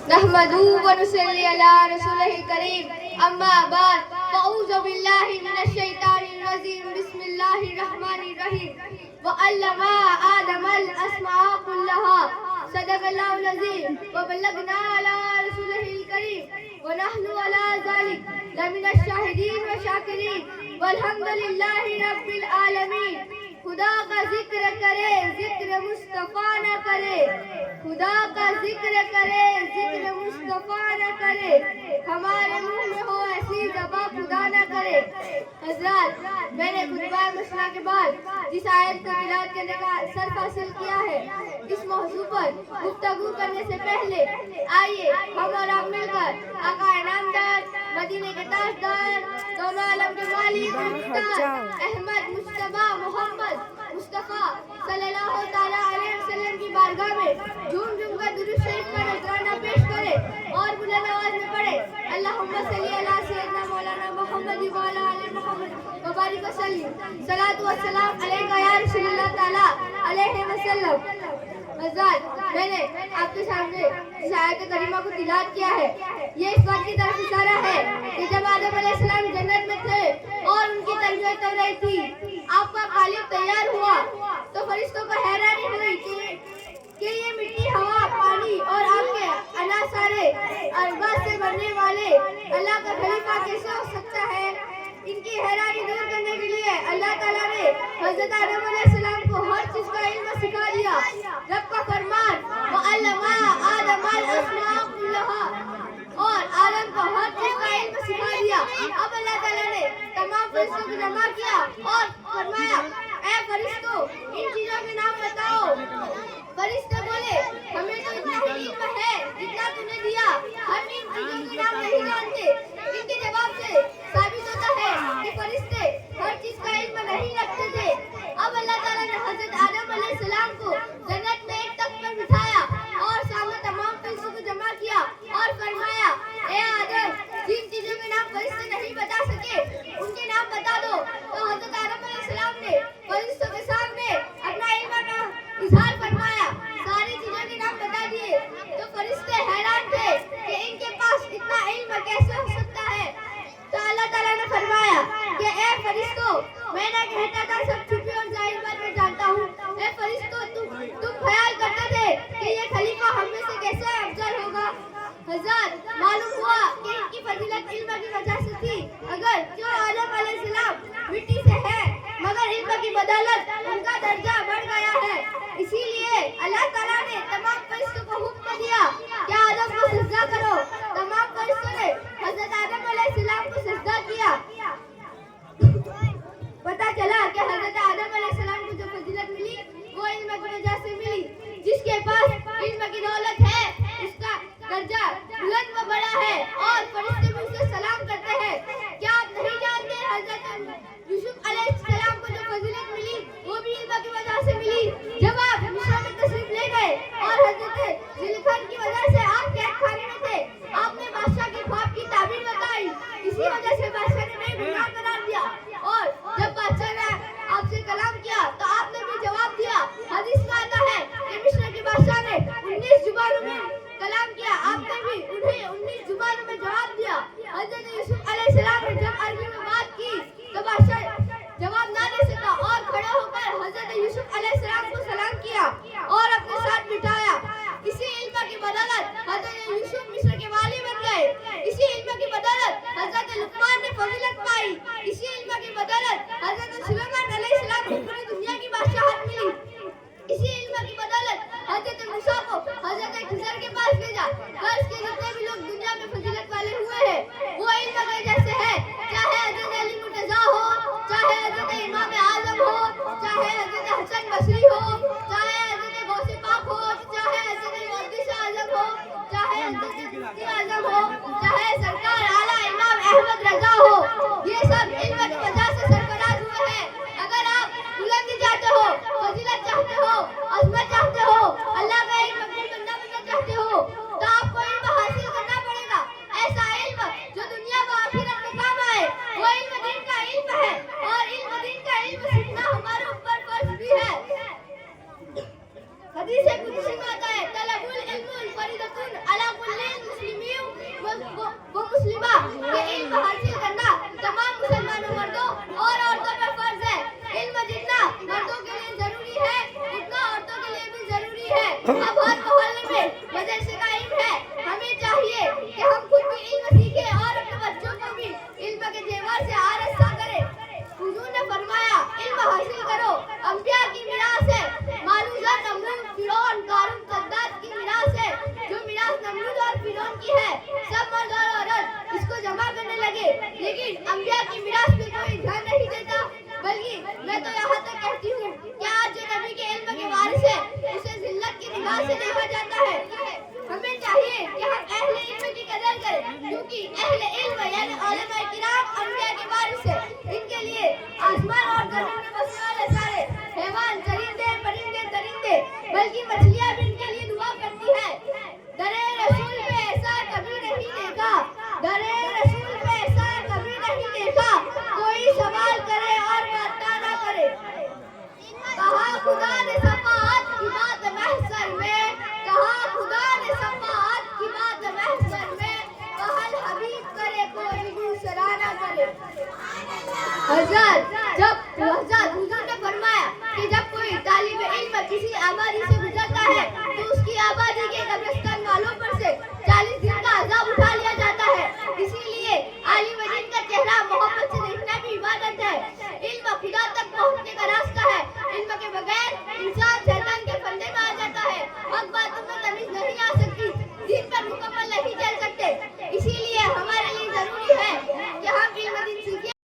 نحمدہ و نصلی علی رسولہ کریم اما بعد فاعوذ باللہ من الشیطان الرجیم بسم اللہ الرحمن الرحیم وعلم آدم الاسماء كلها صدق اللہ العظیم وبلغنا علی رسولہ الکریم ونحن علی ذلک لمن الشاہدین والشاکرین والحمد للہ رب العالمین۔ خدا کا ذکر کرے ذکر مصطفیٰ نہ کرے، خدا کا ذکر کرے ذکر مصطفیٰ نہ کرے، ہمارے منہ میں ہو ایسی زباں خدا نہ کرے۔ حضرات، میں نے خطبہ مسئلہ کے بعد جس آیت کو تلاوت کرنے کا سر حاصل کیا ہے، اس موضوع پر گفتگو کرنے سے پہلے آئیے ہم اور آپ مل کر آقا انعامدار مدینے کے تاجدار دونوں عالم کے مالک احمد مجتبیٰ محمد مصطفیٰ صلی اللہ تعالیٰ علیہ وسلم کی بارگاہ میں جھوم جھوم کر درود شریف کا نذرانہ پیش کرے اور بلند آواز میں پڑھے اللہم صلی علی سیدنا مولانا محمد وعلی آل محمد وبارک وسلم صلاۃ و السلام علیکہ یا رسول اللہ تعالیٰ علیہ وسلم۔ حضرات، میں نے آپ کے سامنے اس آیت کریمہ کو تلاوت کیا ہے، یہ اس بات کی طرف اشارہ ہے کہ جب آدم علیہ السلام جنت میں تھے اور ان کی تربیت ہو رہی تھی، آپ کا خالق تیار ہوا تو فرشتوں کو حیرانی ہوئی کہ یہ مٹی، ہوا، پانی اور آگ کے عناصر ارباب سے بننے والے اللہ کا خلیفہ کیسے ہو سکتا ہے؟ ان کی حیرانی دور کرنے کے لیے اللہ تعالیٰ نے حضرت آدم علیہ السلام کو ہر چیز کا علم سکھا دیا۔ رب کا فرمان وَعَلَّمَ آدَمَ الْأَسْمَاءَ كُلَّهَا، اور آدم کو ہر چیز کا علم سکھا دیا۔ اب اللہ تعالیٰ نے تمام فرشتوں کو جمع کیا اور فرمایا اے فرشتوں، ان چیزوں کے نام بتاؤ۔ فرشتے بولے ہمیں تو اتنا ہی علم ہے جتنا تم نے دیا، ہم ان چیزوں کے نام نہیں جانتے۔ ان کے جواب سے ثابت ہوتا ہے کہ فرشتے ہر چیز کا علم نہیں رکھتے تھے۔ اب اللہ تعالیٰ نے حضرت آدم علیہ السلام کو جنت میں ایک تخت پر بٹھایا اور سامنے تمام فرشتوں کو جمع کیا اور فرمایا اے آدم، جن چیزوں کے نام فرشتے نہیں بتا سکے ان کے نام بتا دو۔ تو حضرت آدم علیہ السلام نے فرشتوں کے سامنے اپنا علم کا اظہار فرمایا، ساری چیزوں کے نام بتا دیے۔ تو فرشتے حیران تھے کہ ان کے پاس اتنا علم کیسے ہو سکتا ہے۔ تو اللہ تعالیٰ نے فرمایا کہ اے فرشتوں، میں نے کہتا تھا سب چھپی اور ظاہر بات میں جانتا ہوں۔ اے فرشتوں، تم خیال کرتے تھے کہ یہ خلیفہ ہم میں سے کیسے افضل ہوگا۔ حضرات، معلوم ہوا کہ ان کی فضیلت علم کی وجہ سے تھی، اگر جو آدم علیہ السلام مٹی سے ہے مگر علم کی بدولت ان کا درجہ بڑھ گیا ہے۔ اسی لیے اللہ تعالیٰ نے تمام فرشتوں کو حکم دیا کہ آدم کو سجدہ کرو۔ تمام فرشتوں نے حضرت آدم علیہ السلام کو سجدہ کیا۔ پتہ چلا کہ حضرت آدم علیہ السلام کو جو فضیلت ملی وہ علم کی وجہ سے ملی۔ جس کے پاس علم کی دولت ہے اس کا درجہ بلند و بڑا ہے اور فرشتے بھی اسے سلام کرتے ہیں۔ کیا آپ نہیں جانتے حضرت یوسف علیہ السلام کو جو فضیلت ملی وہ بھی علم کی وجہ سے ملی؟ جب آپ مصر میں تشریف لے گئے اور حضرت ذوالفقار کی وجہ سے آپ قید خانے میں تھے، آپ نے بادشاہ کے خواب کی تعبیر بتائی، اسی وجہ سے بادشاہ نے بے گناہ قرار دیا۔ اور جب بادشاہ نے آپ سے کلام کیا تو آپ نے بھی جواب دیا۔ حدیث میں آتا ہے کہ مصر کے بادشاہ نے 19 زبانوں میں کلام کیا، آپ نے بھی انہیں 19 زبانوں میں جواب دیا۔ حضرت یوسف علیہ السلام نے جب عربی میں بات کی تو بادشاہ جواب نہ دے سکا اور کھڑے ہو کر حضرت یوسف علیہ السلام کو سلام کیا اور اپنے ساتھ بٹھایا۔ اسی علم کی بدولت حضرت یوسف مصر کے والی بن گئے۔ اسی علم کی بدولت حضرت لقمان نے فضیلت پائی۔ اسی علم کی بدولت حضرت سلیمان علیہ السلام کو پوری دنیا کی بادشاہت ملی۔ اسی علم کی بدولت حضرت موسیٰ کو حضرت خضر کے پاس بھیجا۔ فرض کے جتنے بھی لوگ دنیا میں فضیلت والے ہوئے ہیں وہ علم کی وجہ سے ہے، چاہے حضرت علی مرتضیٰ ہو، چاہے حضرت امام اعظم ہو، چاہے حضرت حسن بصری ہو، چاہے حضرت غوث پاک ہو، چاہے حضرت محدث اعظم ہو، چاہے حضرت مفتی اعظم ہو، چاہے سرکار اعلیٰ امام احمد رضا ہو، یہ سب علم کی وجہ سے سرفراز ہوئے ہیں۔ اگر آپ بلندی چاہتے ہو، فضیلت چاہتے ہو، عظمت چاہتے ہو، اللہ کا ایک مقبول بندہ بننا چاہتے ہو تو آپ کو علم حاصل کرنا پڑے گا۔ ایسا علم جو دنیا و آخرت میں کام آئے، وہ علم دین کا علم ہے اور علم دین کا علم سیکھنا ہمارے اوپر فرض بھی ہے۔ حدیث قدسی میں آتا ہے طلب العلم فریضۃ علی کل و مسلمہ کہ علم حاصل کرنا تمام مسلمانوں مردوں اور عورتوں پر فرض ہے. علم جتنا مردوں کے لیے ضروری ہے اتنا عورتوں کے لیے بھی ضروری ہے. اب ہر محلے میں مدرسے کا علم ہے. ہمیں چاہیے کہ ہم خود بھی علم سیکھیں اور اپنے بچوں کو بھی علم کے زیور سے آراستہ کریں. حضور نے فرمایا علم حاصل کرو انبیاء کی میراث ہے. مانوزہ نمرود فرعون قارون قداد کی میراث ہے. جو میراث نمرود اور فرعون کی ہے سب مرد اور عورت اس کو جمع کرنے لگے لیکن انبیاء کی میراث پہ کوئی دھیان نہیں دیتا. بلکہ میں تو یہاں تک کہتی ہوں کہ آج جو نبی کے علم کے وارث ہے اسے ذلت کی نگاہ سے دیکھا جاتا ہے.